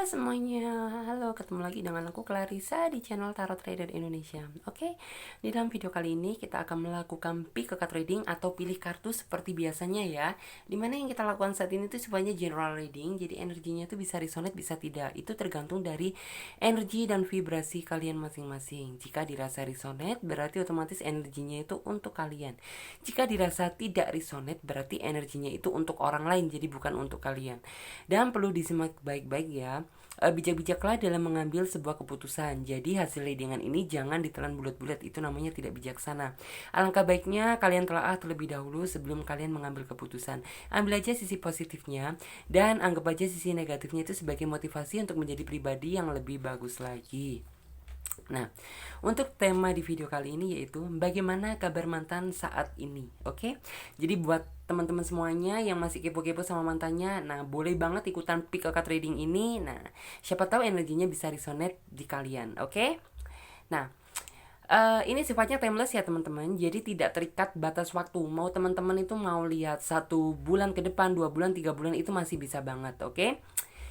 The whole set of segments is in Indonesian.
Halo semuanya, halo, ketemu lagi dengan aku Clarissa di channel Tarot Trader Indonesia. Oke, di dalam video kali ini kita akan melakukan pick card reading atau pilih kartu seperti biasanya ya. Dimana yang kita lakukan saat ini tuh sifatnya general reading, jadi energinya tuh bisa resonate bisa tidak. Itu tergantung dari energi dan vibrasi kalian masing-masing. Jika dirasa resonate berarti otomatis energinya itu untuk kalian. Jika dirasa tidak resonate berarti energinya itu untuk orang lain, jadi bukan untuk kalian. Dan perlu disimak baik-baik ya. Bijak-bijaklah dalam mengambil sebuah keputusan. Jadi hasil readingan ini jangan ditelan bulat-bulat, itu namanya tidak bijaksana. Alangkah baiknya kalian telaah terlebih dahulu sebelum kalian mengambil keputusan. Ambil aja sisi positifnya dan anggap aja sisi negatifnya itu sebagai motivasi untuk menjadi pribadi yang lebih bagus lagi. Nah, untuk tema di video kali ini yaitu bagaimana kabar mantan saat ini, oke? Jadi buat teman-teman semuanya yang masih kepo-kepo sama mantannya, nah boleh banget ikutan pick card reading ini. Nah, siapa tahu energinya bisa resonate di kalian, oke? Nah, ini sifatnya timeless ya teman-teman. Jadi tidak terikat batas waktu. Mau teman-teman itu mau lihat 1 bulan ke depan, 2 bulan, 3 bulan itu masih bisa banget, oke?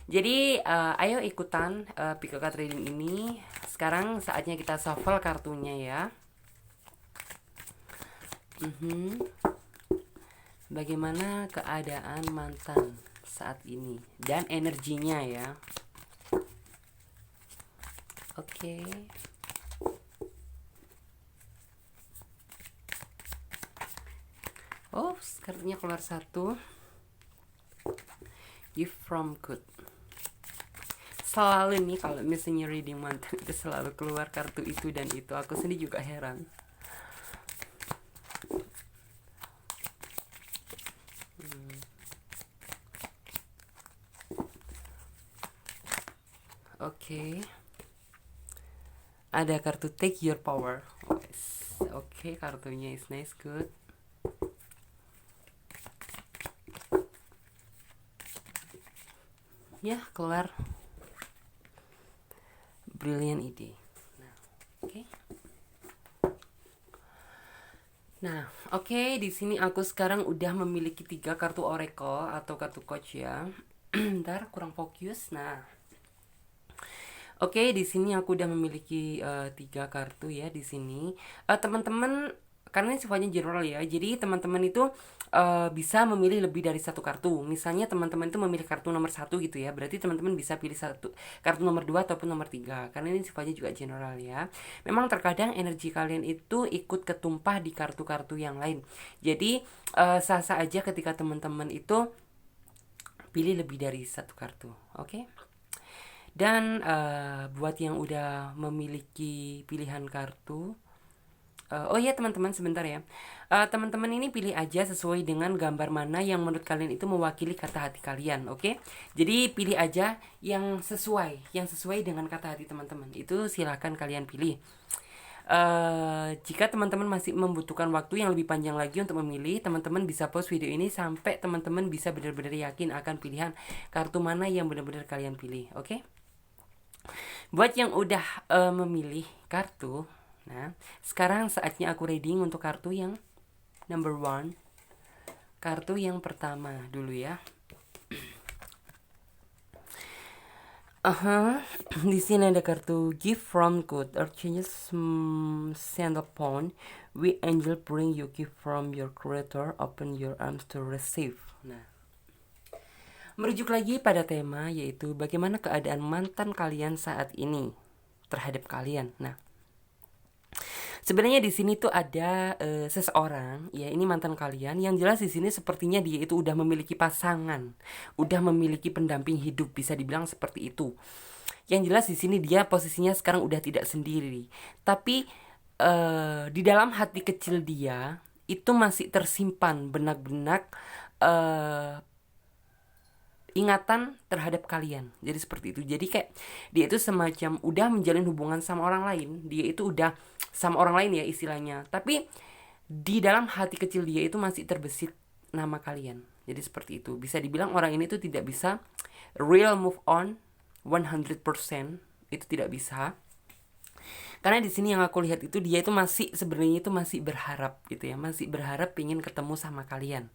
Jadi ayo ikutan pick card reading ini. Sekarang saatnya kita shuffle kartunya ya. Bagaimana keadaan mantan saat ini dan energinya ya. Oke. Oh, kartunya keluar 1. Gift from good. Selalu nih kalau misalnya reading mantan itu selalu keluar kartu itu dan itu. Aku sendiri juga heran. Oke. Ada kartu take your power. Oke, kartunya is nice, good. Ya, keluar brilliant ide. Nah, oke. Nah, oke, di sini aku sekarang udah memiliki 3 kartu oracle atau kartu coach ya. Ntar kurang fokus. Nah, oke, di sini aku udah memiliki 3 kartu ya di sini. Teman-teman, karena ini sifatnya general ya, jadi teman-teman itu bisa memilih lebih dari 1 kartu. Misalnya teman-teman itu memilih kartu nomor 1 gitu ya, berarti teman-teman bisa pilih kartu nomor 2 ataupun nomor 3. Karena ini sifatnya juga general ya. Memang terkadang energi kalian itu ikut ketumpah di kartu-kartu yang lain. Jadi sah-sah aja ketika teman-teman itu pilih lebih dari 1 kartu, oke? Dan buat yang udah memiliki pilihan kartu, oh iya teman-teman sebentar ya, teman-teman ini pilih aja sesuai dengan gambar mana yang menurut kalian itu mewakili kata hati kalian, oke? Jadi pilih aja yang sesuai dengan kata hati teman-teman. Itu silahkan kalian pilih. Jika teman-teman masih membutuhkan waktu yang lebih panjang lagi untuk memilih, teman-teman bisa pause video ini sampai teman-teman bisa benar-benar yakin akan pilihan kartu mana yang benar-benar kalian pilih, oke? Buat yang udah memilih kartu, nah sekarang saatnya aku reading untuk kartu yang number 1. Kartu yang pertama dulu ya. Di sini ada kartu gift from good. Archangel send upon we angel bring you gift from your creator. Open your arms to receive. Nah, merujuk lagi pada tema yaitu bagaimana keadaan mantan kalian saat ini terhadap kalian. Nah, sebenarnya di sini tuh ada seseorang, ya ini mantan kalian. Yang jelas di sini sepertinya dia itu udah memiliki pasangan, udah memiliki pendamping hidup, bisa dibilang seperti itu. Yang jelas di sini dia posisinya sekarang udah tidak sendiri, tapi di dalam hati kecil dia itu masih tersimpan benak-benak ingatan terhadap kalian. Jadi seperti itu. Jadi kayak dia itu semacam udah menjalin hubungan sama orang lain. Dia itu udah sama orang lain ya istilahnya. Tapi di dalam hati kecil dia itu masih terbesit nama kalian. Jadi seperti itu. Bisa dibilang orang ini tuh tidak bisa real move on 100%. Itu tidak bisa. Karena di sini yang aku lihat itu dia itu masih sebenarnya itu masih berharap gitu ya. Masih berharap ingin ketemu sama kalian.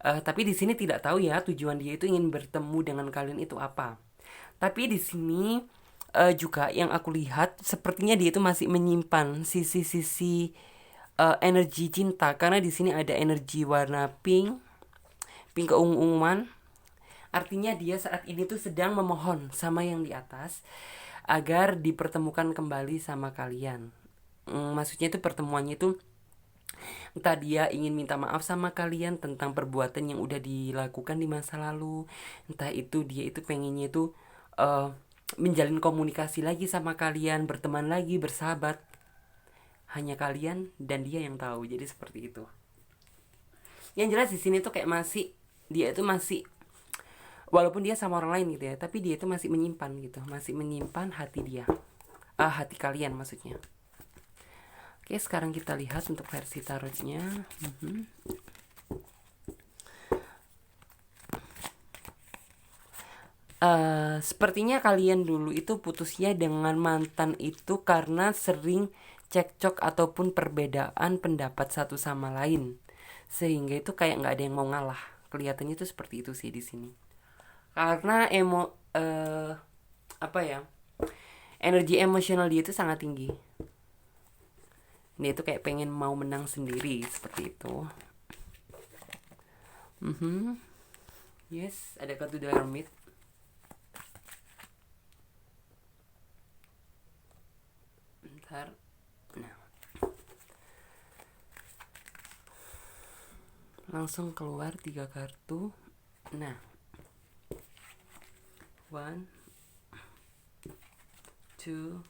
Tapi di sini tidak tahu ya tujuan dia itu ingin bertemu dengan kalian itu apa. Tapi di sini juga yang aku lihat sepertinya dia itu masih menyimpan sisi-sisi energi cinta, karena di sini ada energi warna pink, pink keunguan. Artinya dia saat ini tuh sedang memohon sama yang di atas agar dipertemukan kembali sama kalian. Maksudnya itu pertemuannya itu entah dia ingin minta maaf sama kalian tentang perbuatan yang udah dilakukan di masa lalu, entah itu dia itu pengennya itu uh, menjalin komunikasi lagi sama kalian, berteman lagi, bersahabat. Hanya kalian dan dia yang tahu. Jadi seperti itu. Yang jelas di sini tuh kayak masih dia itu masih, walaupun dia sama orang lain gitu ya, tapi dia itu masih menyimpan gitu, masih menyimpan hati dia, hati kalian maksudnya. Oke, sekarang kita lihat untuk versi tarotnya. Sepertinya kalian dulu itu putusnya dengan mantan itu karena sering cekcok ataupun perbedaan pendapat satu sama lain, sehingga itu kayak nggak ada yang mau ngalah. Kelihatannya itu seperti itu sih di sini. Karena apa ya, energi emosional dia itu sangat tinggi. Dia itu kayak pengen mau menang sendiri seperti itu. Yes, ada kartu The Hermit. Bentar. Nah, langsung keluar 3 kartu. Nah, 1, 2,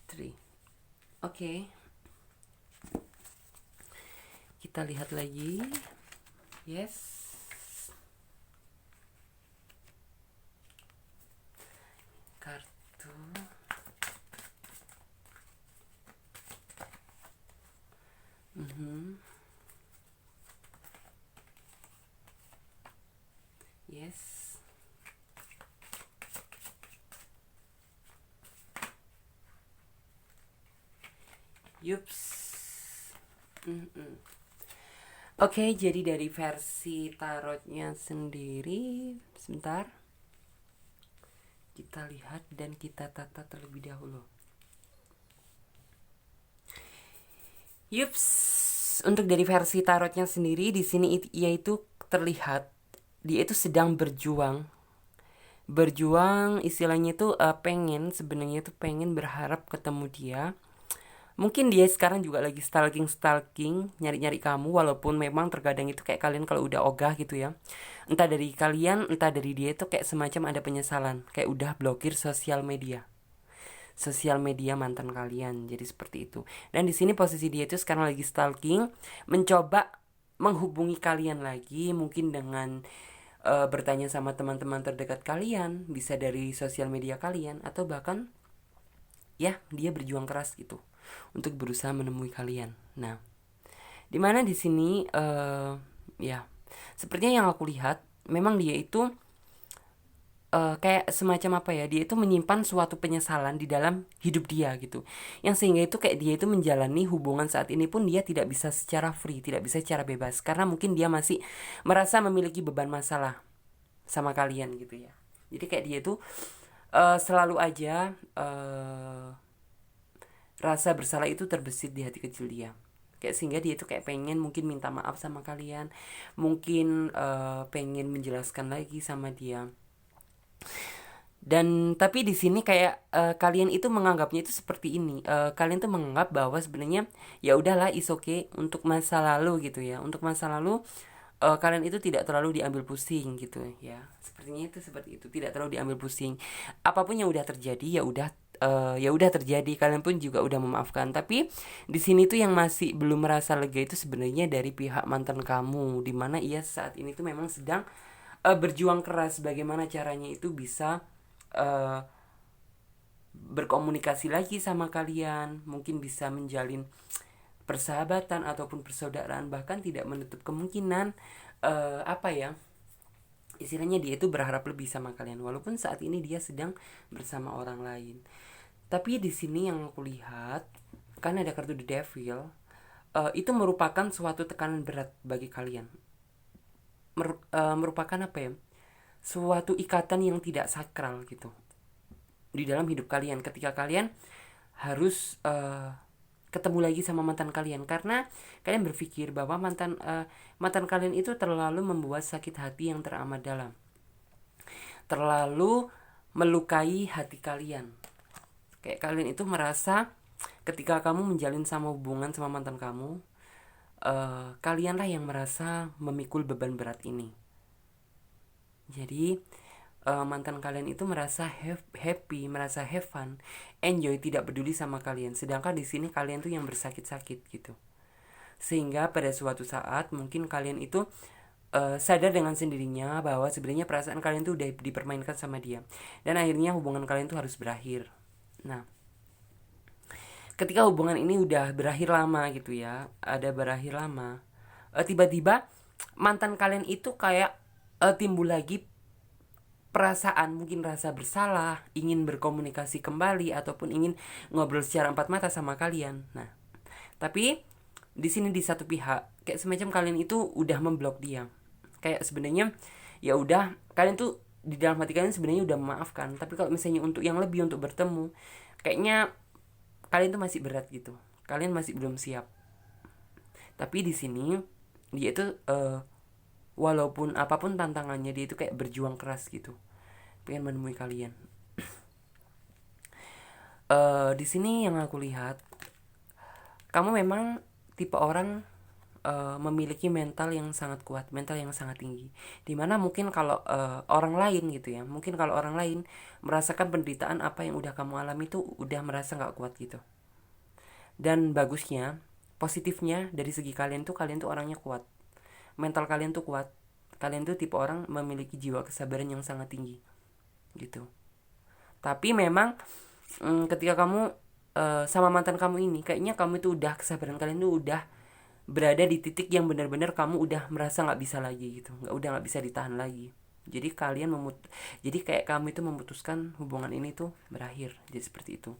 3. Oke. Kita lihat lagi. Yes. Kartu. Yes. Yups. Oke, jadi dari versi tarotnya sendiri, sebentar, kita lihat dan kita tata terlebih dahulu. Yups, untuk dari versi tarotnya sendiri di sini yaitu terlihat dia itu sedang berjuang istilahnya itu sebenarnya itu pengen berharap ketemu dia. Mungkin dia sekarang juga lagi stalking, nyari-nyari kamu, walaupun memang terkadang itu kayak kalian kalau udah ogah gitu ya. Entah dari kalian, entah dari dia itu kayak semacam ada penyesalan, kayak udah blokir sosial media mantan kalian. Jadi seperti itu. Dan di sini posisi dia itu sekarang lagi stalking, mencoba menghubungi kalian lagi, mungkin dengan bertanya sama teman-teman terdekat kalian, bisa dari sosial media kalian, atau bahkan ya dia berjuang keras gitu untuk berusaha menemui kalian. Nah, dimana di sini ya sepertinya yang aku lihat memang dia itu kayak semacam apa ya, dia itu menyimpan suatu penyesalan di dalam hidup dia gitu, yang sehingga itu kayak dia itu menjalani hubungan saat ini pun dia tidak bisa secara free, tidak bisa secara bebas, karena mungkin dia masih merasa memiliki beban masalah sama kalian gitu ya. Jadi kayak dia itu selalu aja rasa bersalah itu terbesit di hati kecil dia, kayak sehingga dia itu kayak pengen mungkin minta maaf sama kalian, mungkin pengen menjelaskan lagi sama dia. Dan tapi di sini kayak kalian itu menganggapnya itu seperti ini, kalian tuh menganggap bahwa sebenarnya ya udahlah, is okay untuk masa lalu gitu ya, untuk masa lalu kalian itu tidak terlalu diambil pusing gitu ya. Sepertinya itu seperti itu, tidak terlalu diambil pusing. Apapun yang udah terjadi ya udah terjadi, kalian pun juga udah memaafkan. Tapi di sini tuh yang masih belum merasa lega itu sebenarnya dari pihak mantan kamu, dimana ia saat ini tuh memang sedang berjuang keras bagaimana caranya itu bisa berkomunikasi lagi sama kalian, mungkin bisa menjalin persahabatan ataupun persaudaraan, bahkan tidak menutup kemungkinan apa ya, istilahnya dia itu berharap lebih sama kalian walaupun saat ini dia sedang bersama orang lain. Tapi di sini yang aku lihat, kan ada kartu The Devil, itu merupakan suatu tekanan berat bagi kalian. Merupakan apa ya, suatu ikatan yang tidak sakral gitu di dalam hidup kalian ketika kalian harus ketemu lagi sama mantan kalian, karena kalian berpikir bahwa mantan kalian itu terlalu membuat sakit hati yang teramat dalam, terlalu melukai hati kalian. Kayak kalian itu merasa ketika kamu menjalin sama hubungan sama mantan kamu, kalianlah yang merasa memikul beban berat ini. Jadi mantan kalian itu merasa happy, merasa have fun, enjoy, tidak peduli sama kalian. Sedangkan di sini kalian tuh yang bersakit-sakit gitu. Sehingga pada suatu saat mungkin kalian itu sadar dengan sendirinya bahwa sebenarnya perasaan kalian tuh udah dipermainkan sama dia. Dan akhirnya hubungan kalian tuh harus berakhir. Nah, ketika hubungan ini udah berakhir lama gitu ya, ada berakhir lama, tiba-tiba mantan kalian itu kayak timbul lagi perasaan, mungkin rasa bersalah, ingin berkomunikasi kembali ataupun ingin ngobrol secara empat mata sama kalian. Nah, tapi di sini di satu pihak kayak semacam kalian itu udah memblok dia. Kayak sebenarnya ya udah, kalian tuh di dalam hati kalian sebenarnya udah memaafkan, tapi kalau misalnya untuk yang lebih, untuk bertemu, kayaknya kalian tuh masih berat gitu. Kalian masih belum siap. Tapi di sini dia itu walaupun apapun tantangannya, dia itu kayak berjuang keras gitu, pengen menemui kalian. Di sini yang aku lihat, kamu memang tipe orang memiliki mental yang sangat kuat, mental yang sangat tinggi. Dimana mungkin kalau orang lain gitu ya, mungkin kalau orang lain merasakan penderitaan apa yang udah kamu alami tuh udah merasa nggak kuat gitu. Dan bagusnya, positifnya dari segi kalian tuh orangnya kuat, mental kalian tuh kuat, kalian tuh tipe orang memiliki jiwa kesabaran yang sangat tinggi gitu. Tapi memang ketika kamu sama mantan kamu ini, kayaknya kamu itu udah, kesabaran kalian tuh udah berada di titik yang benar-benar kamu udah merasa nggak bisa lagi gitu, nggak bisa ditahan lagi. Jadi jadi kayak kamu itu memutuskan hubungan ini tuh berakhir. Jadi seperti itu.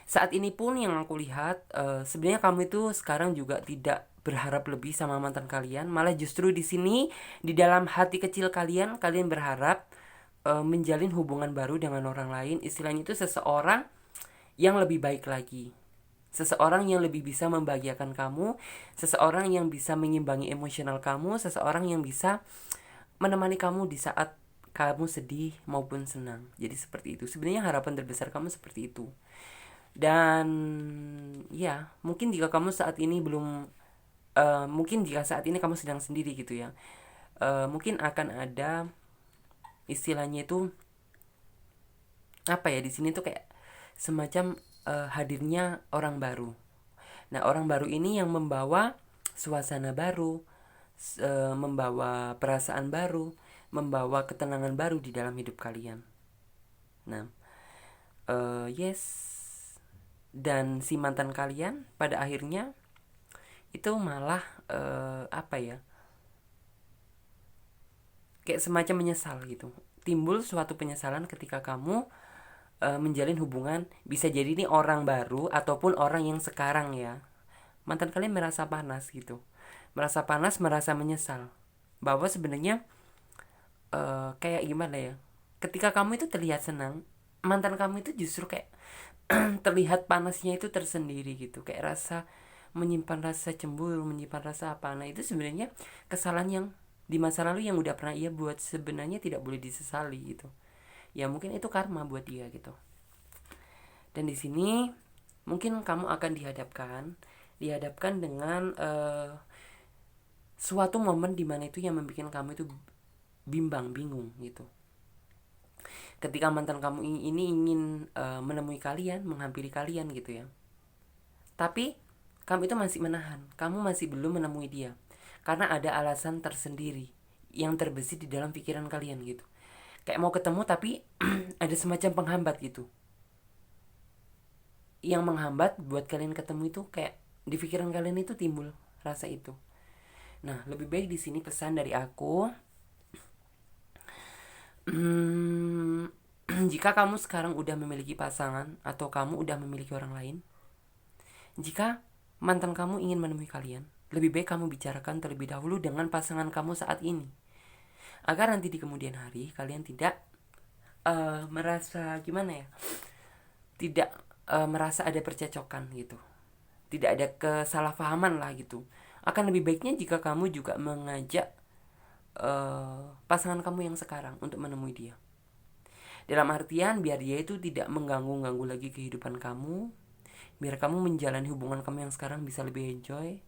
Saat ini pun yang aku lihat, sebenarnya kamu itu sekarang juga tidak berharap lebih sama mantan kalian, malah justru di sini di dalam hati kecil kalian berharap menjalin hubungan baru dengan orang lain. Istilahnya itu seseorang yang lebih baik lagi, seseorang yang lebih bisa membahagiakan kamu, seseorang yang bisa mengimbangi emosional kamu, seseorang yang bisa menemani kamu di saat kamu sedih maupun senang. Jadi seperti itu. Sebenarnya harapan terbesar kamu seperti itu. Dan ya, mungkin jika kamu saat ini belum mungkin jika saat ini kamu sedang sendiri gitu ya, mungkin akan ada istilahnya itu apa ya, di sini tuh kayak semacam hadirnya orang baru. Nah, orang baru ini yang membawa suasana baru, membawa perasaan baru, membawa ketenangan baru di dalam hidup kalian. Nah, yes. Dan si mantan kalian pada akhirnya itu malah apa ya, kayak semacam menyesal gitu. Timbul suatu penyesalan ketika kamu menjalin hubungan, bisa jadi ini orang baru ataupun orang yang sekarang ya. Mantan kalian merasa panas gitu, merasa panas, merasa menyesal bahwa sebenarnya kayak gimana ya, ketika kamu itu terlihat senang, mantan kamu itu justru kayak terlihat panasnya itu tersendiri gitu, kayak rasa menyimpan rasa cemburu, menyimpan rasa apa. Nah, itu sebenarnya kesalahan yang di masa lalu yang udah pernah ia buat, sebenarnya tidak boleh disesali gitu. Ya mungkin itu karma buat dia gitu. Dan di sini mungkin kamu akan dihadapkan dengan suatu momen dimana itu yang membuat kamu itu bimbang, bingung gitu. Ketika mantan kamu ini ingin menemui kalian, menghampiri kalian gitu ya, tapi kamu itu masih menahan, kamu masih belum menemui dia karena ada alasan tersendiri yang terbesit di dalam pikiran kalian gitu. Kayak mau ketemu tapi ada semacam penghambat gitu, yang menghambat buat kalian ketemu itu. Kayak di pikiran kalian itu timbul rasa itu. Nah, lebih baik di sini pesan dari aku, jika kamu sekarang udah memiliki pasangan atau kamu udah memiliki orang lain, jika mantan kamu ingin menemui kalian, lebih baik kamu bicarakan terlebih dahulu dengan pasangan kamu saat ini. agar nanti di kemudian hari kalian tidak merasa gimana ya, tidak merasa ada percecokan gitu, tidak ada kesalahpahaman lah gitu. Akan lebih baiknya jika kamu juga mengajak pasangan kamu yang sekarang untuk menemui dia. Dalam artian biar dia itu tidak mengganggu-ganggu lagi kehidupan kamu, biar kamu menjalani hubungan kamu yang sekarang bisa lebih enjoy.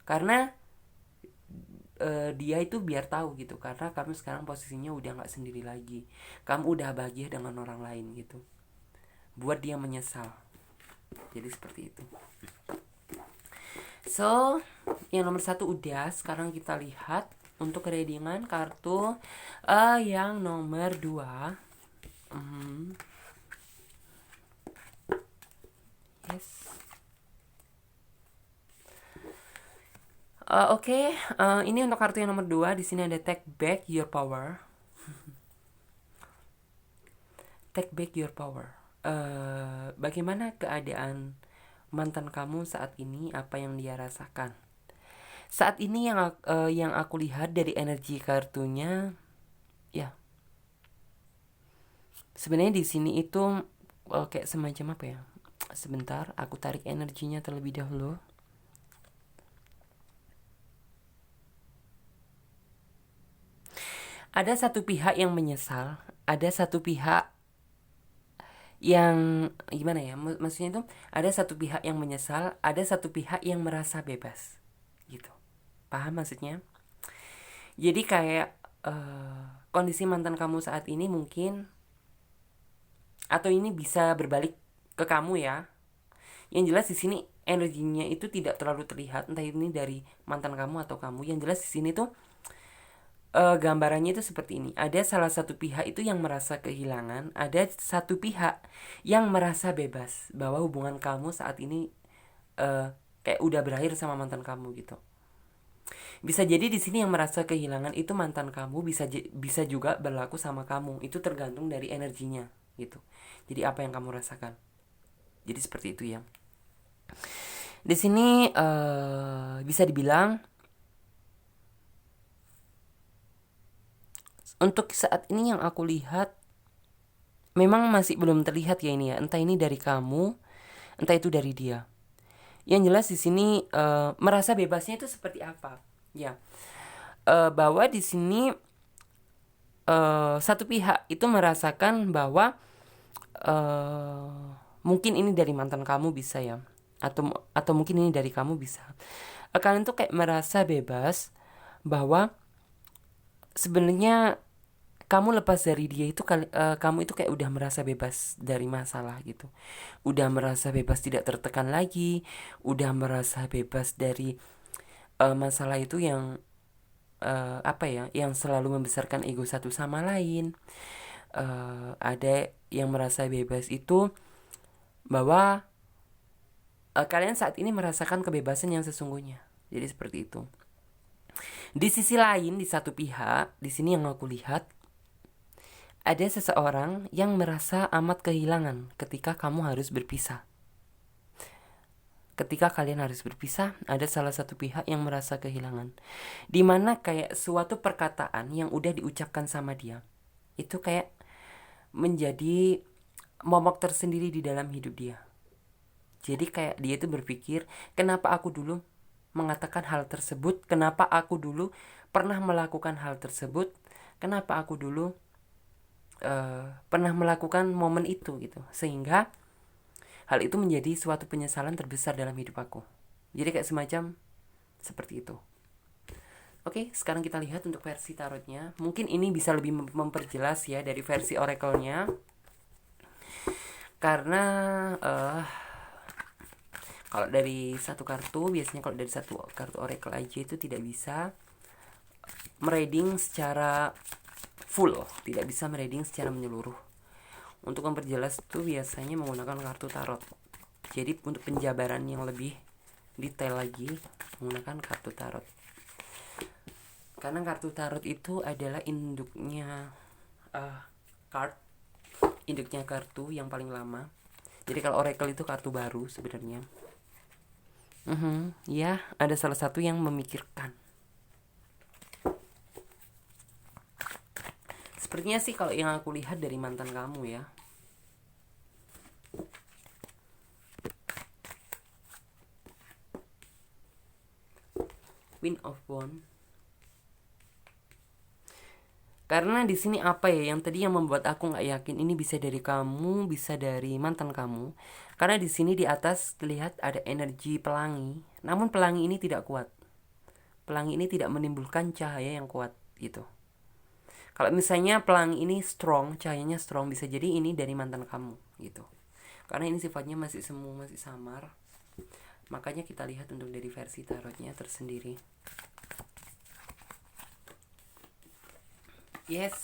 Karena dia itu biar tahu gitu, karena kamu sekarang posisinya udah nggak sendiri lagi, kamu udah bahagia dengan orang lain gitu, buat dia menyesal. Jadi seperti itu. So yang nomor 1 udah. Sekarang kita lihat untuk readingan kartu yang nomor 2. Yes. Oke. Ini untuk kartu yang nomor 2. Di sini ada take back your power. Take back your power. Bagaimana keadaan mantan kamu saat ini? Apa yang dia rasakan saat ini? Yang aku lihat dari energi kartunya, ya, sebenarnya di sini itu kayak semacam apa ya? Sebentar, aku tarik energinya terlebih dahulu. Ada satu pihak yang menyesal, ada satu pihak yang gimana ya? Maksudnya itu ada satu pihak yang menyesal, ada satu pihak yang merasa bebas. Gitu. Paham maksudnya? Jadi kayak kondisi mantan kamu saat ini mungkin, atau ini bisa berbalik ke kamu ya. Yang jelas di sini energinya itu tidak terlalu terlihat, entah ini dari mantan kamu atau kamu. Yang jelas di sini tuh gambarannya itu seperti ini. Ada salah satu pihak itu yang merasa kehilangan, ada satu pihak yang merasa bebas bahwa hubungan kamu saat ini kayak udah berakhir sama mantan kamu gitu. Bisa jadi di sini yang merasa kehilangan itu mantan kamu, bisa juga berlaku sama kamu. Itu tergantung dari energinya gitu. Jadi apa yang kamu rasakan. Jadi seperti itu ya. Di sini bisa dibilang untuk saat ini yang aku lihat memang masih belum terlihat ya ini ya. Entah ini dari kamu, entah itu dari dia. Yang jelas di sini merasa bebasnya itu seperti apa? Ya, bahwa di sini satu pihak itu merasakan bahwa mungkin ini dari mantan kamu bisa ya, atau mungkin ini dari kamu bisa. Kalian tuh kayak merasa bebas bahwa sebenarnya kamu lepas dari dia itu kamu itu kayak udah merasa bebas dari masalah gitu. Udah merasa bebas tidak tertekan lagi, udah merasa bebas dari masalah itu yang apa ya, yang selalu membesarkan ego satu sama lain. Ada yang merasa bebas itu bahwa kalian saat ini merasakan kebebasan yang sesungguhnya. Jadi seperti itu. Di sisi lain, di satu pihak, di sini yang aku lihat ada seseorang yang merasa amat kehilangan ketika kamu harus berpisah. Ketika kalian harus berpisah, ada salah satu pihak yang merasa kehilangan. Dimana kayak suatu perkataan yang udah diucapkan sama dia, itu kayak menjadi momok tersendiri di dalam hidup dia. Jadi kayak dia itu berpikir, kenapa aku dulu mengatakan hal tersebut? Kenapa aku dulu pernah melakukan hal tersebut? Kenapa aku dulu pernah melakukan momen itu gitu, sehingga hal itu menjadi suatu penyesalan terbesar dalam hidup aku. Jadi kayak semacam seperti itu. Oke, sekarang kita lihat untuk versi tarotnya. Mungkin ini bisa lebih memperjelas ya dari versi oracle-nya, karena kalau dari satu kartu, biasanya kalau dari satu kartu oracle aja itu tidak bisa mereading secara full, tidak bisa mereading secara menyeluruh. Untuk memperjelas itu biasanya menggunakan kartu tarot. Jadi untuk penjabaran yang lebih detail lagi menggunakan kartu tarot. Karena kartu tarot itu adalah induknya induknya kartu yang paling lama. Jadi kalau oracle itu kartu baru sebenarnya. Ya, ada salah satu yang memikirkan. Sepertinya sih kalau yang aku lihat dari mantan kamu ya. Queen of Wands. Karena di sini apa ya yang tadi yang membuat aku nggak yakin ini bisa dari kamu, bisa dari mantan kamu. Karena di sini di atas terlihat ada energi pelangi, namun pelangi ini tidak kuat. Pelangi ini tidak menimbulkan cahaya yang kuat gitu. Kalau misalnya pelangi ini strong, cahayanya strong, bisa jadi ini dari mantan kamu gitu. Karena ini sifatnya masih semu, masih samar. Makanya kita lihat untuk dari versi tarotnya tersendiri. Yes,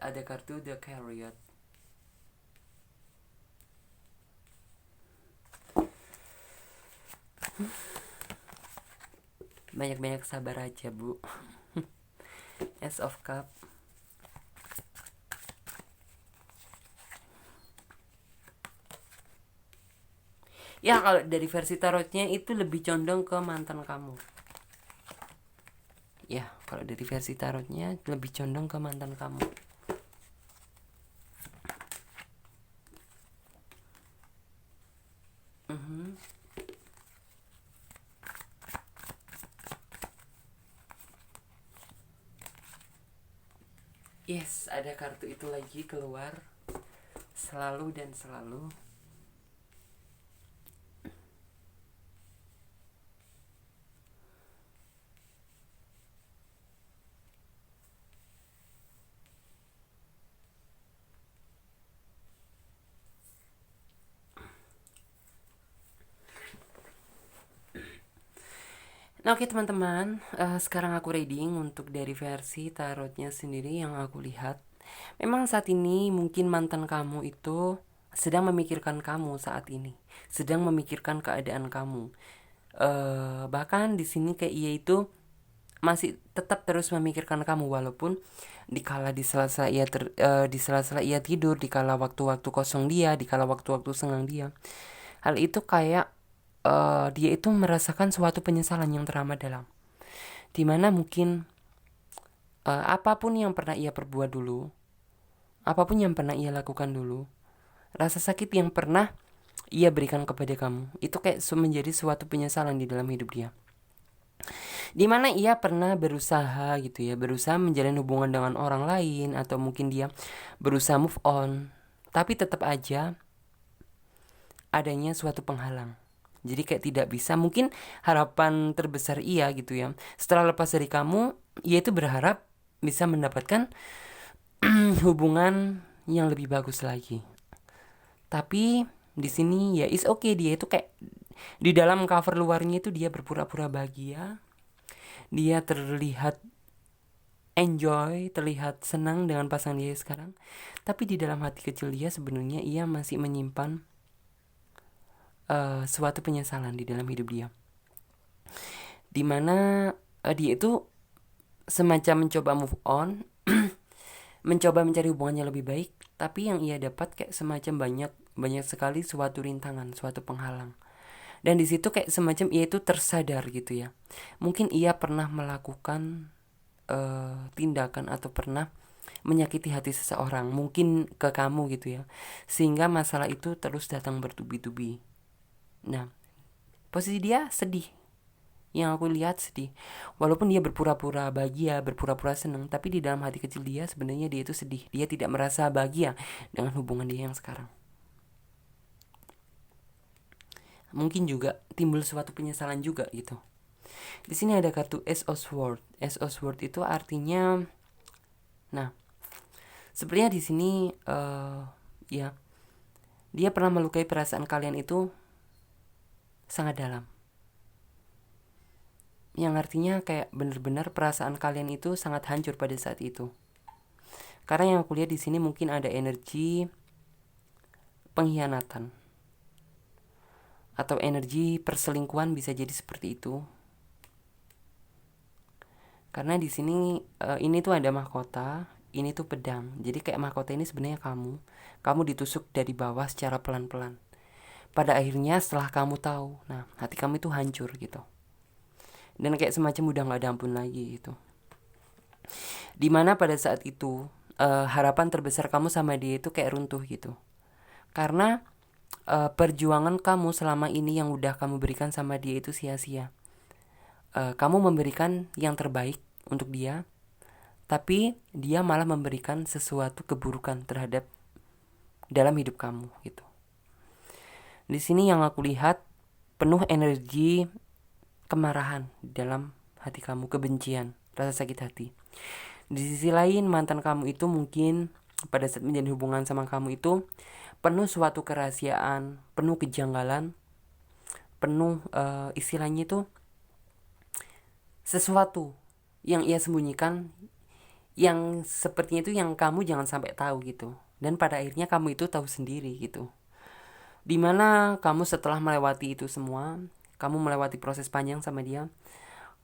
ada kartu The Chariot. Banyak-banyak sabar aja, Bu. Ace of Cup. Ya, kalau dari versi tarotnya itu lebih condong ke mantan kamu. Ya, kalau dari versi tarotnya lebih condong ke mantan kamu. Yes, ada kartu itu lagi keluar. Selalu dan selalu. Nah, oke teman-teman, sekarang aku reading untuk dari versi tarotnya sendiri yang aku lihat. Memang saat ini mungkin mantan kamu itu sedang memikirkan kamu saat ini, sedang memikirkan keadaan kamu. Bahkan di sini kayak ia itu masih tetap terus memikirkan kamu walaupun di sela-sela ia tidur, di kala waktu-waktu kosong dia, di kala waktu-waktu senggang dia. Hal itu kayak dia itu merasakan suatu penyesalan yang teramat dalam, dimana mungkin apapun yang pernah ia perbuat dulu, apapun yang pernah ia lakukan dulu, rasa sakit yang pernah ia berikan kepada kamu, itu kayak menjadi suatu penyesalan di dalam hidup dia. Dimana ia pernah berusaha gitu ya, berusaha menjalin hubungan dengan orang lain, atau mungkin dia berusaha move on, tapi tetap aja adanya suatu penghalang. Jadi kayak tidak bisa, mungkin harapan terbesar ia gitu ya, setelah lepas dari kamu, ia itu berharap bisa mendapatkan hubungan yang lebih bagus lagi. Tapi di sini ya is okay, dia itu kayak di dalam cover luarnya itu dia berpura-pura bahagia. Dia terlihat enjoy, terlihat senang dengan pasangan dia sekarang. Tapi di dalam hati kecil dia sebenarnya ia masih menyimpan suatu penyesalan di dalam hidup dia, dimana dia itu semacam mencoba move on, mencoba mencari hubungan yang lebih baik, tapi yang ia dapat kayak semacam banyak sekali suatu rintangan, suatu penghalang. Dan di situ kayak semacam ia itu tersadar gitu ya, mungkin ia pernah melakukan tindakan atau pernah menyakiti hati seseorang, mungkin ke kamu gitu ya, sehingga masalah itu terus datang bertubi-tubi. Nah, posisi dia sedih. Yang aku lihat sedih. Walaupun dia berpura-pura bahagia, berpura-pura senang, tapi di dalam hati kecil dia sebenarnya dia itu sedih. Dia tidak merasa bahagia dengan hubungan dia yang sekarang. Mungkin juga timbul suatu penyesalan juga gitu. Di sini ada kartu Ace of Swords. Ace of Swords itu artinya, nah, sebenarnya di sini ya, dia pernah melukai perasaan kalian itu sangat dalam, yang artinya kayak benar-benar perasaan kalian itu sangat hancur pada saat itu. Karena yang aku lihat di sini mungkin ada energi pengkhianatan atau energi perselingkuhan, bisa jadi seperti itu. Karena di sini ini tuh ada mahkota, ini tuh pedang. Jadi kayak mahkota ini sebenarnya kamu ditusuk dari bawah secara pelan-pelan. Pada akhirnya setelah kamu tahu, nah hati kamu itu hancur gitu. Dan kayak semacam udah gak ada ampun lagi gitu. Dimana pada saat itu harapan terbesar kamu sama dia itu kayak runtuh gitu. Karena perjuangan kamu selama ini yang udah kamu berikan sama dia itu sia-sia. Kamu memberikan yang terbaik untuk dia, tapi dia malah memberikan sesuatu keburukan terhadap dalam hidup kamu gitu. Di sini yang aku lihat penuh energi kemarahan dalam hati kamu, kebencian, rasa sakit hati. Di sisi lain mantan kamu itu mungkin pada saat menjalin hubungan sama kamu itu penuh suatu kerahasiaan, penuh kejanggalan, penuh istilahnya itu sesuatu yang ia sembunyikan, yang sepertinya itu yang kamu jangan sampai tahu gitu. Dan pada akhirnya kamu itu tahu sendiri gitu. Dimana kamu setelah melewati itu semua, kamu melewati proses panjang sama dia,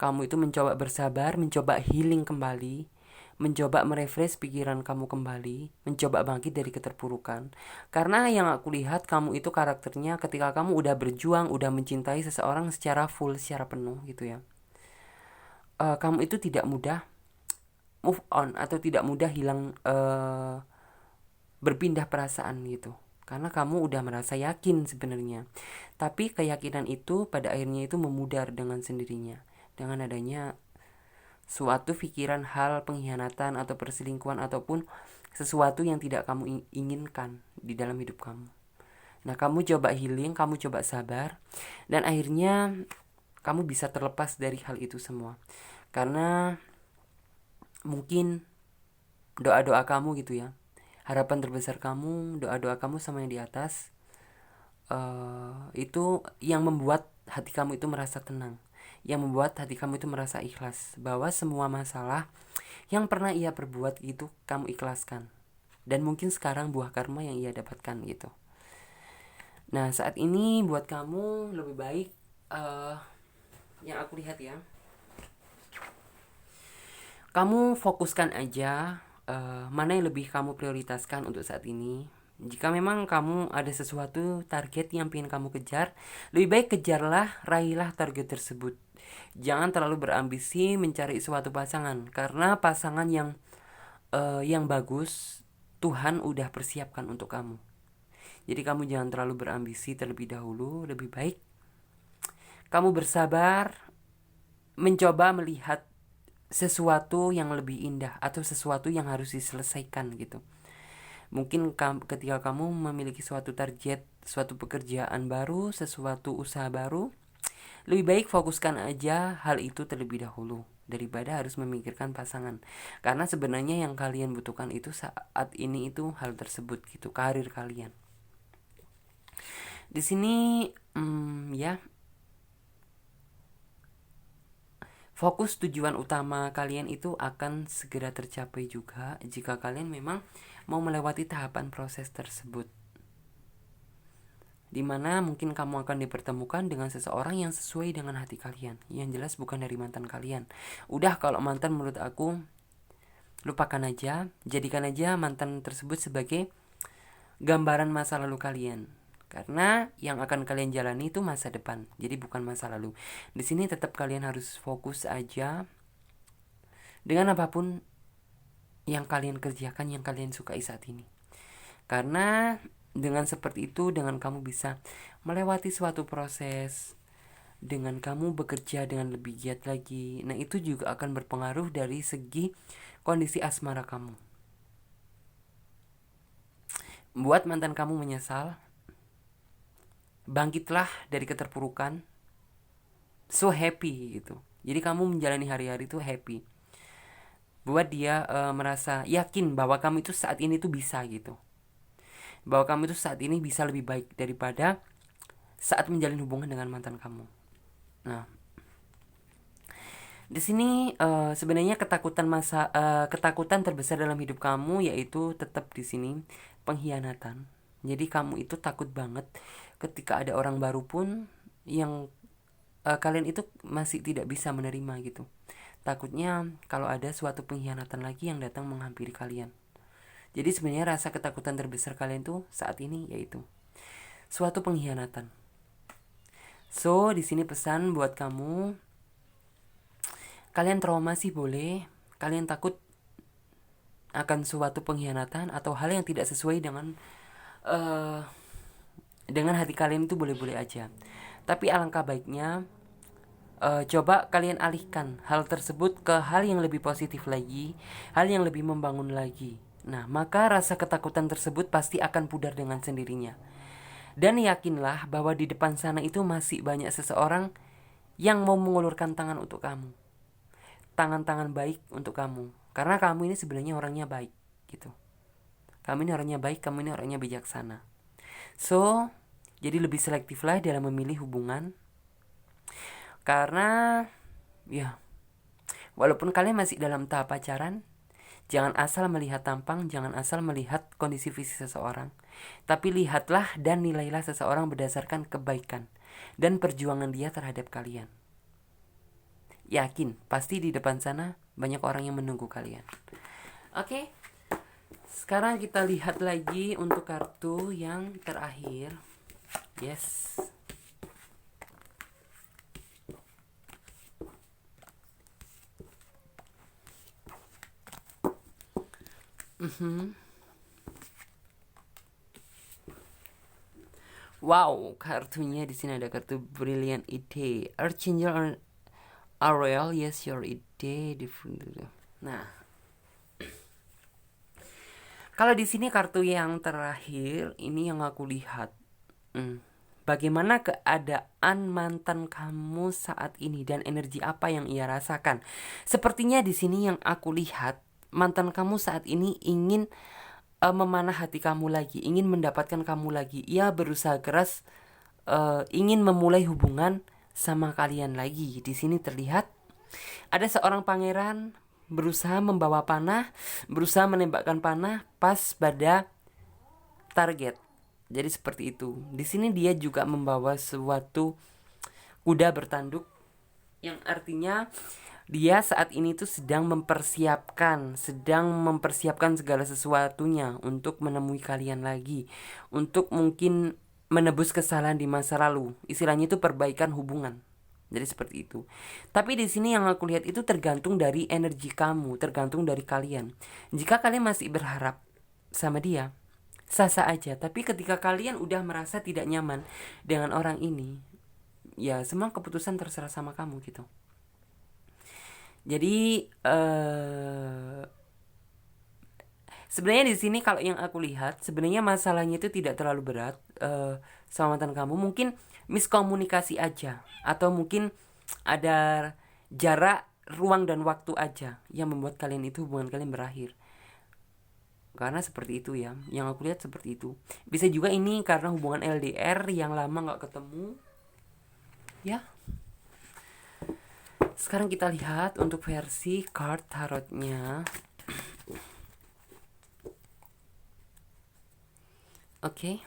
kamu itu mencoba bersabar, mencoba healing kembali, mencoba merefresh pikiran kamu kembali, mencoba bangkit dari keterpurukan. Karena yang aku lihat kamu itu karakternya ketika kamu udah berjuang, udah mencintai seseorang secara full, secara penuh gitu ya. Kamu itu tidak mudah move on atau tidak mudah hilang berpindah perasaan gitu. Karena kamu udah merasa yakin sebenarnya. Tapi keyakinan itu pada akhirnya itu memudar dengan sendirinya. Dengan adanya suatu pikiran hal pengkhianatan atau perselingkuhan ataupun sesuatu yang tidak kamu inginkan di dalam hidup kamu. Nah, kamu coba healing, kamu coba sabar, dan akhirnya kamu bisa terlepas dari hal itu semua. Karena mungkin doa-doa kamu gitu ya, harapan terbesar kamu, doa-doa kamu sama yang di atas, itu yang membuat hati kamu itu merasa tenang, yang membuat hati kamu itu merasa ikhlas bahwa semua masalah yang pernah ia perbuat itu kamu ikhlaskan, dan mungkin sekarang buah karma yang ia dapatkan gitu. Nah, saat ini buat kamu lebih baik, yang aku lihat ya, kamu fokuskan aja mana yang lebih kamu prioritaskan untuk saat ini. Jika memang kamu ada sesuatu target yang ingin kamu kejar, lebih baik kejarlah, raihlah target tersebut. Jangan terlalu berambisi mencari suatu pasangan, karena pasangan yang bagus Tuhan udah persiapkan untuk kamu. Jadi kamu jangan terlalu berambisi terlebih dahulu. Lebih baik kamu bersabar, mencoba melihat sesuatu yang lebih indah atau sesuatu yang harus diselesaikan gitu. Mungkin ketika kamu memiliki suatu target, suatu pekerjaan baru, sesuatu usaha baru, lebih baik fokuskan aja hal itu terlebih dahulu daripada harus memikirkan pasangan. Karena sebenarnya yang kalian butuhkan itu saat ini itu hal tersebut gitu, karir kalian. Di sini ya, fokus tujuan utama kalian itu akan segera tercapai juga jika kalian memang mau melewati tahapan proses tersebut. Dimana mungkin kamu akan dipertemukan dengan seseorang yang sesuai dengan hati kalian. Yang jelas bukan dari mantan kalian. Udah, kalau mantan menurut aku lupakan aja. Jadikan aja mantan tersebut sebagai gambaran masa lalu kalian. Karena yang akan kalian jalani itu masa depan, jadi bukan masa lalu. Di sini tetap kalian harus fokus aja dengan apapun yang kalian kerjakan, yang kalian sukai saat ini. Karena dengan seperti itu, dengan kamu bisa melewati suatu proses, dengan kamu bekerja dengan lebih giat lagi. Nah, itu juga akan berpengaruh dari segi kondisi asmara kamu. Buat mantan kamu menyesal, bangkitlah dari keterpurukan, so happy gitu. Jadi kamu menjalani hari-hari itu happy. Buat dia merasa yakin bahwa kamu itu saat ini tuh bisa gitu. Bahwa kamu itu saat ini bisa lebih baik daripada saat menjalin hubungan dengan mantan kamu. Nah, di sini sebenarnya ketakutan terbesar dalam hidup kamu yaitu tetap di sini pengkhianatan. Jadi kamu itu takut banget ketika ada orang baru pun yang kalian itu masih tidak bisa menerima gitu. Takutnya kalau ada suatu pengkhianatan lagi yang datang menghampiri kalian. Jadi sebenarnya rasa ketakutan terbesar kalian tuh saat ini yaitu suatu pengkhianatan. So, di sini pesan buat kamu, kalian trauma sih boleh, kalian takut akan suatu pengkhianatan atau hal yang tidak sesuai dengan hati kalian, itu boleh-boleh aja. Tapi alangkah baiknya coba kalian alihkan hal tersebut ke hal yang lebih positif lagi, hal yang lebih membangun lagi. Nah, maka rasa ketakutan tersebut pasti akan pudar dengan sendirinya. Dan yakinlah bahwa di depan sana itu masih banyak seseorang yang mau mengulurkan tangan untuk kamu. Tangan-tangan baik untuk kamu. Karena kamu ini sebenarnya orangnya baik gitu. Kamu ini orangnya baik, kamu ini orangnya bijaksana. So, jadi lebih selektiflah dalam memilih hubungan. Karena ya, walaupun kalian masih dalam tahap pacaran, jangan asal melihat tampang, jangan asal melihat kondisi fisik seseorang. Tapi lihatlah dan nilailah seseorang berdasarkan kebaikan dan perjuangan dia terhadap kalian. Yakin, pasti di depan sana banyak orang yang menunggu kalian. Oke, sekarang kita lihat lagi untuk kartu yang terakhir. Yes. Wow, kartunya di sini ada kartu Brilliant Idea, Archangel Ariel, yes your idea different. Nah, kalau di sini kartu yang terakhir ini yang aku lihat, bagaimana keadaan mantan kamu saat ini dan energi apa yang ia rasakan. Sepertinya di sini yang aku lihat, mantan kamu saat ini ingin memanah hati kamu lagi, ingin mendapatkan kamu lagi. Ia berusaha keras ingin memulai hubungan sama kalian lagi. Di sini terlihat ada seorang pangeran berusaha membawa panah, berusaha menembakkan panah pas pada target. Jadi seperti itu. Di sini dia juga membawa suatu kuda bertanduk, yang artinya dia saat ini tuh sedang mempersiapkan segala sesuatunya untuk menemui kalian lagi, untuk mungkin menebus kesalahan di masa lalu. Istilahnya itu perbaikan hubungan. Jadi seperti itu. Tapi di sini yang aku lihat itu tergantung dari energi kamu, tergantung dari kalian. Jika kalian masih berharap sama dia, sah-sah aja. Tapi ketika kalian udah merasa tidak nyaman dengan orang ini, ya semua keputusan terserah sama kamu gitu. Jadi sebenarnya di sini kalau yang aku lihat, sebenarnya masalahnya itu tidak terlalu berat sama mantan kamu. Mungkin miskomunikasi aja, atau mungkin ada jarak ruang dan waktu aja yang membuat kalian itu, hubungan kalian berakhir. Karena seperti itu ya, yang aku lihat seperti itu. Bisa juga ini karena hubungan LDR yang lama gak ketemu ya. Sekarang kita lihat untuk versi card tarotnya. Oke.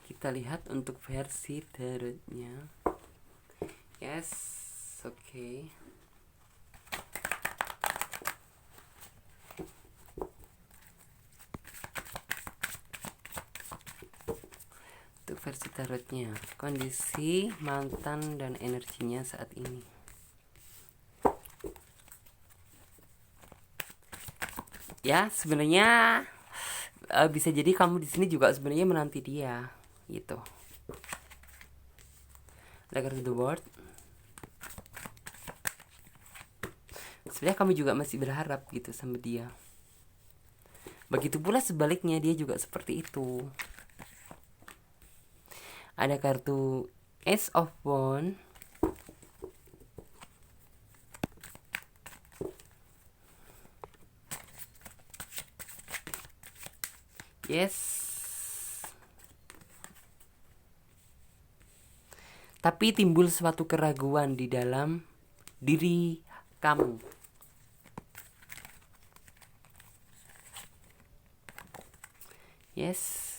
Kita lihat untuk versi tarotnya. Yes, oke. Untuk versi tarotnya, kondisi mantan dan energinya saat ini. Ya, sebenarnya bisa jadi kamu di sini juga sebenarnya menanti dia gitu. Ada kartu the World. Sebenarnya kamu juga masih berharap gitu sama dia. Begitu pula sebaliknya, dia juga seperti itu. Ada kartu Ace of Wands. Yes. Tapi timbul suatu keraguan di dalam diri kamu. Yes.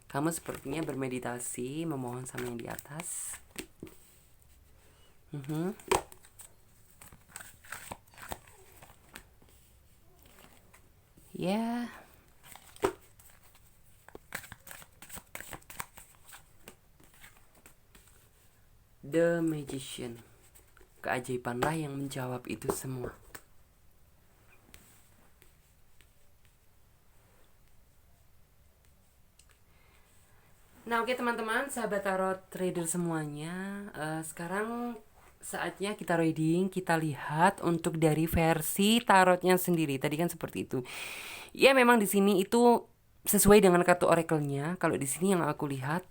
Kamu sepertinya bermeditasi, memohon sama yang di atas. Ya. The Magician. Keajaibanlah yang menjawab itu semua. Nah, oke teman-teman, sahabat tarot trader semuanya, sekarang saatnya kita reading, kita lihat untuk dari versi tarotnya sendiri. Tadi kan seperti itu. Ya, memang di sini itu sesuai dengan kartu oracle-nya. Kalau di sini yang aku lihat,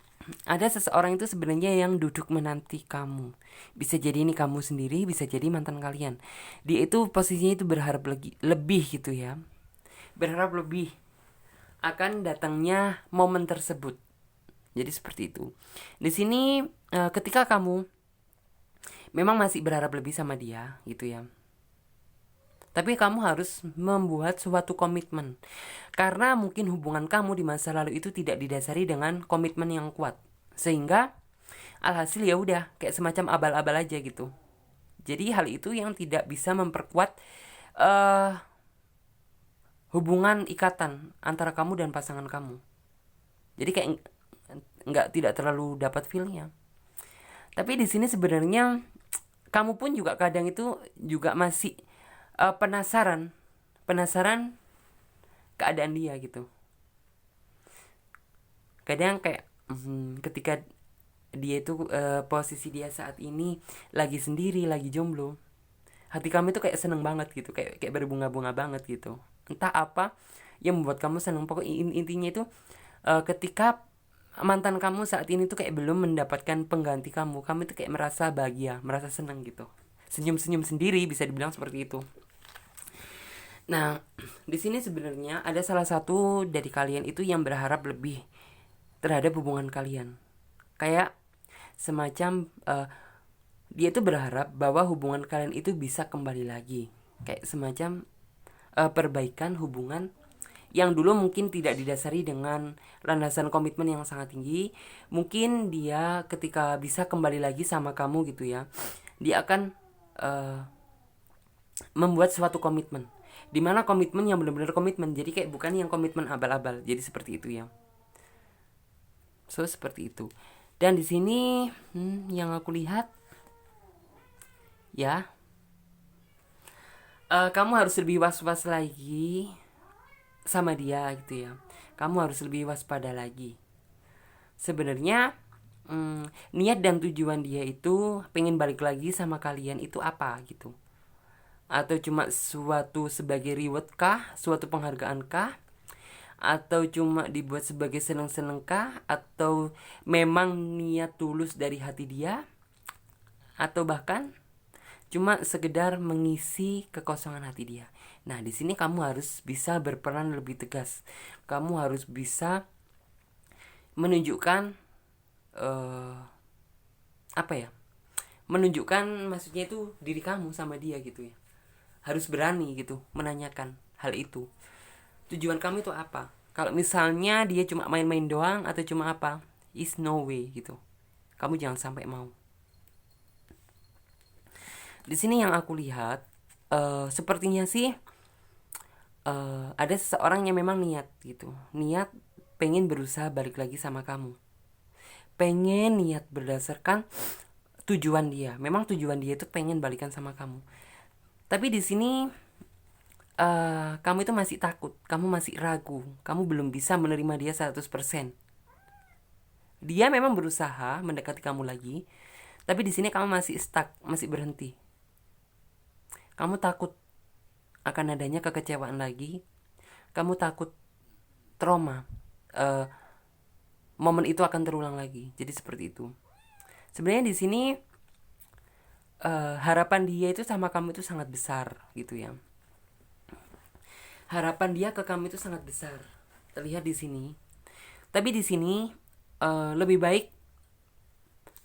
ada seseorang itu sebenarnya yang duduk menanti kamu. Bisa jadi ini kamu sendiri, bisa jadi mantan kalian. Dia itu posisinya itu berharap lebih gitu ya. Berharap lebih akan datangnya momen tersebut. Jadi seperti itu. Di sini ketika kamu memang masih berharap lebih sama dia gitu ya. Tapi kamu harus membuat suatu komitmen. Karena mungkin hubungan kamu di masa lalu itu tidak didasari dengan komitmen yang kuat. Sehingga alhasil ya udah kayak semacam abal-abal aja gitu. Jadi hal itu yang tidak bisa memperkuat hubungan ikatan antara kamu dan pasangan kamu. Jadi kayak tidak terlalu dapat feel-nya. Tapi di sini sebenarnya kamu pun juga kadang itu juga masih penasaran keadaan dia gitu. Kadang kayak ketika dia itu posisi dia saat ini lagi sendiri, lagi jomblo, hati kamu itu kayak seneng banget gitu, kayak berbunga-bunga banget gitu. Entah apa yang membuat kamu seneng. Pokoknya intinya itu ketika mantan kamu saat ini tuh kayak belum mendapatkan pengganti kamu itu kayak merasa bahagia, merasa seneng gitu. Senyum-senyum sendiri, bisa dibilang seperti itu. Nah, di sini sebenarnya ada salah satu dari kalian itu yang berharap lebih terhadap hubungan kalian. Kayak semacam dia tuh berharap bahwa hubungan kalian itu bisa kembali lagi. Kayak semacam perbaikan hubungan yang dulu mungkin tidak didasari dengan landasan komitmen yang sangat tinggi. Mungkin dia ketika bisa kembali lagi sama kamu gitu ya, dia akan membuat suatu komitmen, dimana komitmen yang benar-benar komitmen. Jadi kayak bukan yang komitmen abal-abal. Jadi seperti itu ya. So seperti itu. Dan di sini yang aku lihat ya, kamu harus lebih was-was lagi sama dia gitu ya. Kamu harus lebih waspada lagi. Sebenarnya niat dan tujuan dia itu pengen balik lagi sama kalian itu apa gitu. Atau cuma suatu sebagai reward kah, suatu penghargaan kah, atau cuma dibuat sebagai seneng-seneng kah, atau memang niat tulus dari hati dia, atau bahkan cuma sekedar mengisi kekosongan hati dia. Nah, di sini kamu harus bisa berperan lebih tegas. Kamu harus bisa menunjukkan apa ya? Menunjukkan maksudnya itu diri kamu sama dia gitu ya. Harus berani gitu menanyakan hal itu. Tujuan kamu itu apa? Kalau misalnya dia cuma main-main doang atau cuma apa? Is no way gitu. Kamu jangan sampai mau. Di sini yang aku lihat sepertinya sih ada seseorang yang memang niat gitu, niat pengen berusaha balik lagi sama kamu, pengen niat berdasarkan tujuan dia. Memang tujuan dia itu pengen balikan sama kamu. Tapi di sini kamu itu masih takut, kamu masih ragu, kamu belum bisa menerima dia 100%. Dia memang berusaha mendekati kamu lagi, tapi di sini kamu masih stuck, masih berhenti. Kamu takut akan adanya kekecewaan lagi. Kamu takut trauma, momen itu akan terulang lagi. Jadi seperti itu. Sebenarnya di sini harapan dia itu sama kamu itu sangat besar gitu ya. Harapan dia ke kamu itu sangat besar. Terlihat di sini. Tapi di sini lebih baik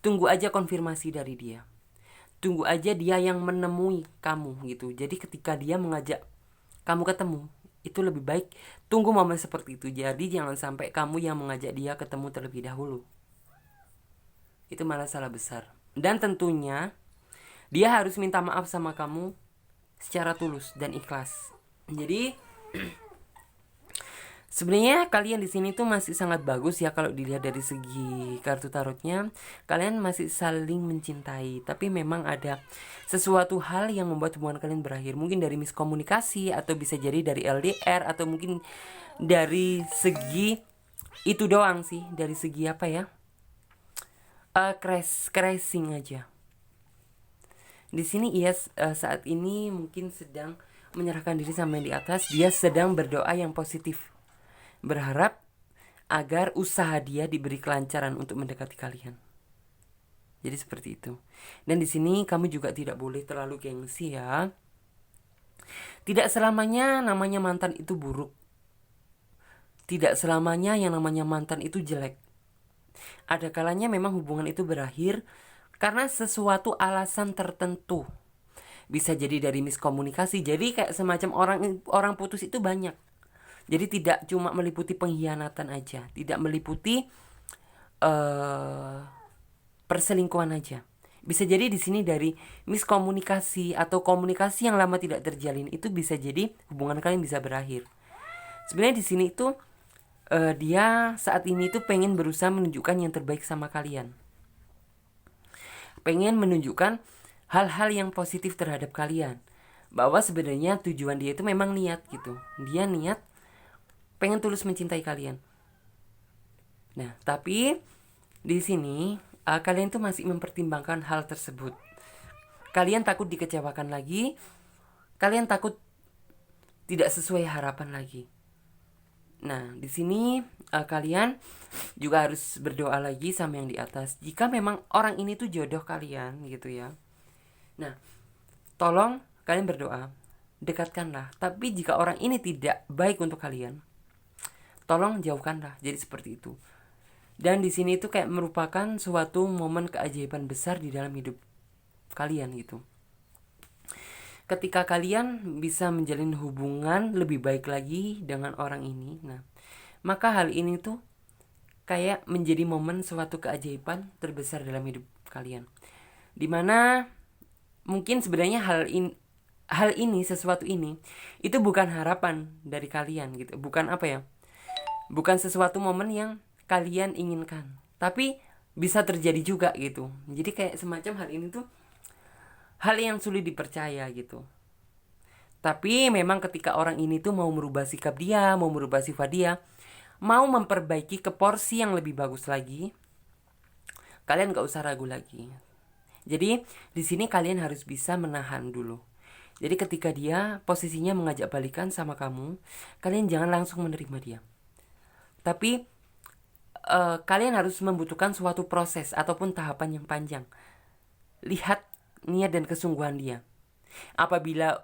tunggu aja konfirmasi dari dia. Tunggu aja dia yang menemui kamu gitu. Jadi ketika dia mengajak kamu ketemu, itu lebih baik tunggu momen seperti itu. Jadi jangan sampai kamu yang mengajak dia ketemu terlebih dahulu. Itu malah salah besar. Dan tentunya dia harus minta maaf sama kamu secara tulus dan ikhlas. Jadi sebenarnya kalian di sini tuh masih sangat bagus ya kalau dilihat dari segi kartu tarotnya. Kalian masih saling mencintai, tapi memang ada sesuatu hal yang membuat hubungan kalian berakhir. Mungkin dari miskomunikasi, atau bisa jadi dari LDR, atau mungkin dari segi Itu doang sih dari segi apa ya, crashing aja. Di sini ia saat ini mungkin sedang menyerahkan diri sama yang di atas. Dia sedang berdoa yang positif, berharap agar usaha dia diberi kelancaran untuk mendekati kalian. Jadi seperti itu. Dan di sini kamu juga tidak boleh terlalu gengsi ya. Tidak selamanya namanya mantan itu buruk. Tidak selamanya yang namanya mantan itu jelek. Ada kalanya memang hubungan itu berakhir karena sesuatu alasan tertentu. Bisa jadi dari miskomunikasi. Jadi kayak semacam orang putus itu banyak. Jadi tidak cuma meliputi pengkhianatan aja, tidak meliputi perselingkuhan aja. Bisa jadi di sini dari miskomunikasi atau komunikasi yang lama tidak terjalin, itu bisa jadi hubungan kalian bisa berakhir. Sebenarnya di sini itu dia saat ini tuh pengen berusaha menunjukkan yang terbaik sama kalian. Pengen menunjukkan hal-hal yang positif terhadap kalian. Bahwa sebenarnya tujuan dia itu memang niat gitu. Dia niat pengen tulus mencintai kalian. Nah, tapi di sini kalian tuh masih mempertimbangkan hal tersebut. Kalian takut dikecewakan lagi. Kalian takut tidak sesuai harapan lagi. Nah, di sini kalian juga harus berdoa lagi sama yang di atas. Jika memang orang ini tuh jodoh kalian gitu ya. Nah, tolong kalian berdoa, dekatkanlah. Tapi jika orang ini tidak baik untuk kalian, tolong jauhkanlah. Jadi seperti itu. Dan di sini itu kayak merupakan suatu momen keajaiban besar di dalam hidup kalian gitu. Ketika kalian bisa menjalin hubungan lebih baik lagi dengan orang ini, nah, maka hal ini tuh kayak menjadi momen suatu keajaiban terbesar dalam hidup kalian. Dimana mungkin sebenarnya hal ini sesuatu ini itu bukan harapan dari kalian gitu, bukan apa ya, bukan sesuatu momen yang kalian inginkan, tapi bisa terjadi juga gitu. Jadi kayak semacam hal ini tuh hal yang sulit dipercaya gitu. Tapi memang ketika orang ini tuh mau merubah sikap dia, mau merubah sifat dia, mau memperbaiki ke porsi yang lebih bagus lagi, kalian gak usah ragu lagi. Jadi di sini kalian harus bisa menahan dulu. Jadi ketika dia posisinya mengajak balikan sama kamu, kalian jangan langsung menerima dia. Tapi kalian harus membutuhkan suatu proses ataupun tahapan yang panjang. Lihat niat dan kesungguhan dia. Apabila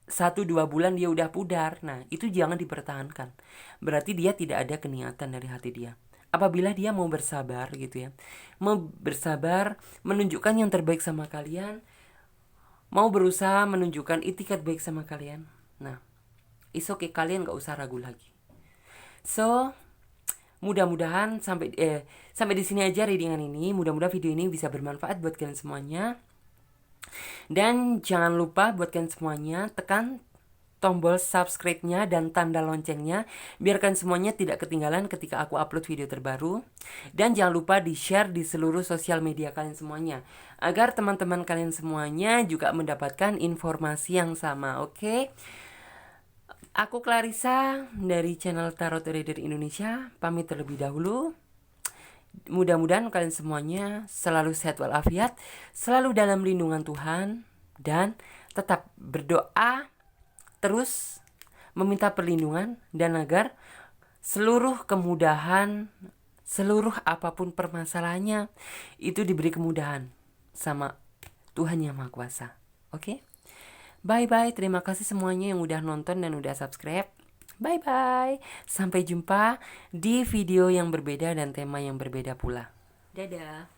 1-2 bulan dia udah pudar, nah itu jangan dipertahankan. Berarti dia tidak ada keniatan dari hati dia. Apabila dia mau bersabar gitu ya, mau bersabar menunjukkan yang terbaik sama kalian, mau berusaha menunjukkan itikat baik sama kalian, nah it's okay, kalian gak usah ragu lagi. So mudah-mudahan sampai di sini aja readingan ini. Mudah-mudahan video ini bisa bermanfaat buat kalian semuanya. Dan jangan lupa buat kalian semuanya tekan tombol subscribe-nya dan tanda loncengnya biar kalian semuanya tidak ketinggalan ketika aku upload video terbaru. Dan jangan lupa di-share di seluruh sosial media kalian semuanya agar teman-teman kalian semuanya juga mendapatkan informasi yang sama, oke? Aku Clarissa dari channel Tarot Trader Indonesia pamit terlebih dahulu. Mudah-mudahan kalian semuanya selalu sehat walafiat, selalu dalam lindungan Tuhan, dan tetap berdoa terus meminta perlindungan dan agar seluruh kemudahan, seluruh apapun permasalahannya itu diberi kemudahan sama Tuhan Yang Maha Kuasa. Oke? Bye-bye, terima kasih semuanya yang udah nonton dan udah subscribe. Bye-bye, sampai jumpa di video yang berbeda dan tema yang berbeda pula. Dadah.